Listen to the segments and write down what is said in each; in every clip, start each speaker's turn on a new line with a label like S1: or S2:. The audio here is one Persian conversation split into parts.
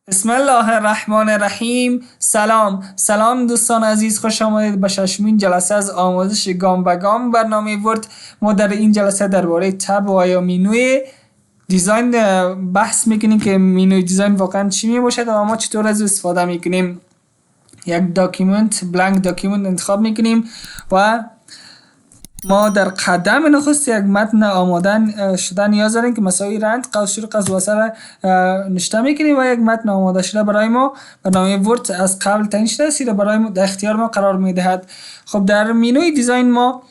S1: بسم الله الرحمن الرحیم. سلام دوستان عزیز، خوش آمدید به ششمین جلسه از آموزش گام به گام برنامه ورد. ما در این جلسه درباره تب و یا مینوی دیزاین بحث میکنیم که مینوی دیزاین واقعا چی می باشد و ما چطور از استفاده میکنیم. یک داکیومنت بلانک داکیومنت انتخاب میکنیم و ما در قدم نخست یک متن آماده شده نیاز داریم که مساوی رند قوس شروع قوس واسه نشته میکنیم و یک متن آماده شده برای ما برنامه ورد از قبل تعیین شده است را برای ما در اختیار ما قرار میدهد. خب در مینوی دیزاین ما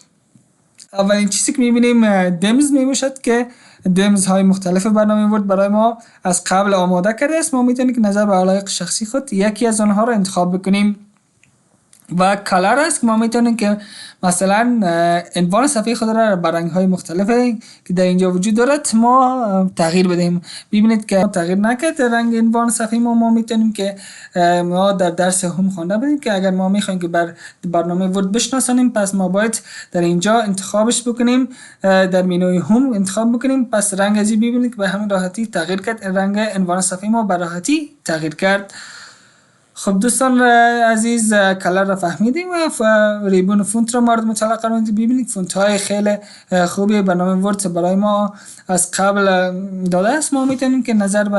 S1: اولین چیزی که میبینیم دمز میباشد که دمز های مختلف برنامه ورد برای ما از قبل آماده کرده است. ما میتونیم که نظر به علایق شخصی خود یکی از آنها را انتخاب بکنیم و کلر است که ما میتونیم که مثلا عنوان صفحه خود را با رنگ های مختلفی که در اینجا وجود دارد ما تغییر بدهیم. ببینید که تغییر نکرد رنگ عنوان صفحه ما میتونیم که ما در درس هم خوانده بدیم که اگر ما میخوایم که بر برنامه ورد بشناسانیم پس ما باید در اینجا انتخابش بکنیم، در مینوی هم انتخاب بکنیم. پس رنگ ازی ببینید که به همین راحتی تغییر کرد، رنگ عنوان صفحه ما به راحتی تغییر کرد. خب دوستان عزیز، کلر را فهمیدیم و ریبون فونت را مورد مطالعه قرار میدیم. ببینید فونت های خیلی خوبی برنامه ورد برای ما از قبل داده است. ما میتونیم که نظر به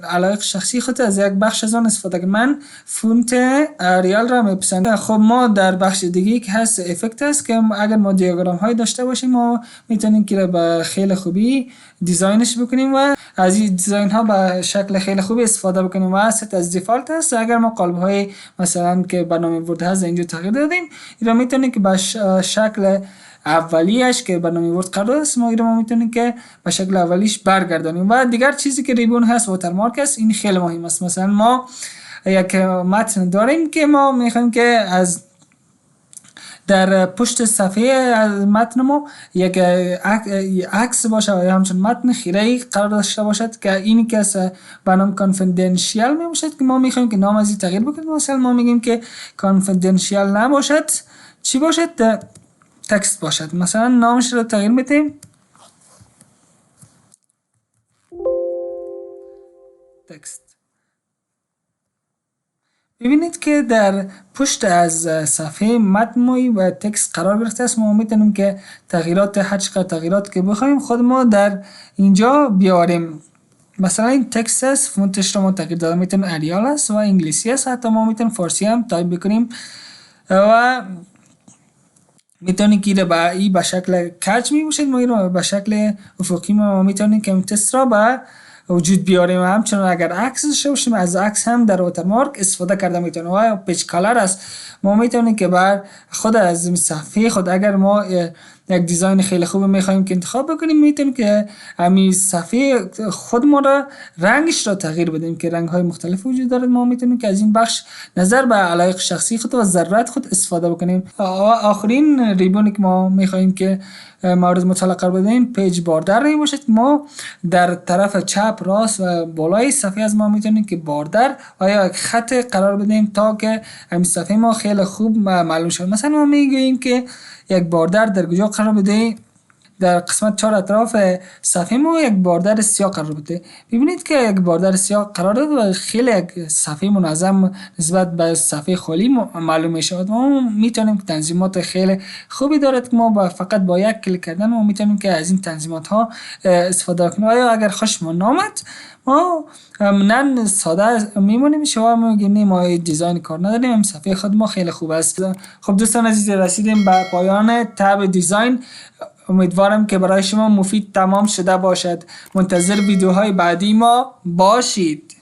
S1: علایق شخصی خود از یک بخش از آن استفاده کنیم. من فونت اریال را میپسندم. خب ما در بخش دیگه که هست افکت است که اگر ما دیاگرام های داشته باشیم ما میتونیم که به خیلی خوبی دیزاینش بکنیم و از این دیزاین ها به شکل خیلی خوبی استفاده بکنیم و ست از دیفالت است. اگر ما قالب های مثلا که برنامه ورد هست اینجا تغییر دادیم این را میتونیم که به شکل اولیش که برنامه ورد قرار است ما این را میتونیم که به شکل اولیش برگردانیم. و دیگر چیزی که ریبون هست واترمارک است، این خیلی مهم است. مثلا ما یک متن داریم که ما میخوایم که از در پشت صفحه از متن ما یک عکس باشه و همچون متن خیره قرار داشته باشد که اینی که به نام کانفیدنشیال می باشد که ما میخوایم که نام از این تغییر بکنیم. مثلا ما میگیم که کانفیدنشیال نباشد، چی باشد؟ تکست باشد. مثلا نامش رو تغییر میدیم، تکست. ببینید که در پشت از صفحه متن و تکست قرار گرفته است. ما میتونیم که تغییرات هر چقدر تغییرات که بخوایم خود ما در اینجا بیاریم. مثلا این تکست است، فونتش رو ما تغییر داده میتونیم اریال است و انگلیسی است، حتی ما میتونیم فارسی هم تایپ بکنیم و میتونیم که به شکل کج میباشید ما این رو به شکل افقی ما میتونیم که تست را به وجود بیاریم. و همچنان اگر عکس داشته باشیم از عکس هم در واترمارک استفاده کرده میتونیم. و پیج کالر است، ما میتونیم که بر خود از صفحه خود اگر ما یک دیزاین خیلی خوب میخوایم که انتخاب بکنیم میتونیم که همین صفحه خود ما را رنگش را تغییر بدیم که رنگ های مختلف وجود دارد. ما میتونیم که از این بخش نظر به علایق شخصی خود و ضرورت خود استفاده بکنیم. آخرین ریبونی که ما میخوایم که مورد مطالعه قرار بدیم پیج باردر می باشد. ما در طرف چپ راست و بالای صفحه از ما میتونیم که باردر و یا یک خط قرار بدیم تا که همین صفحه ما خیلی خوب معلوم شد. مثلا ما میگوییم که یک باردر در کجا قرار بده؟ در قسمت چهار اطراف صفحه ما یک باردر سیاه قرار بده. ببینید که یک باردر سیاه قرار داد و خیلی یک صفحه منظم نسبت به صفحه خالی معلوم می شود. ما میتونیم که تنظیمات خیلی خوبی دارد که ما فقط با یک کلیک کردن ما میتونیم که از این تنظیمات ها استفاده کنیم. یا اگر خوشمون نامد ما نه ساده میمونیم شما میگیم ما دیزاین کار نداریم، این صفحه خود ما خیلی خوب است. خب دوستان عزیز، رسیدیم به پایان تب دیزاین. امیدوارم که برای شما مفید تمام شده باشد. منتظر ویدیوهای بعدی ما باشید.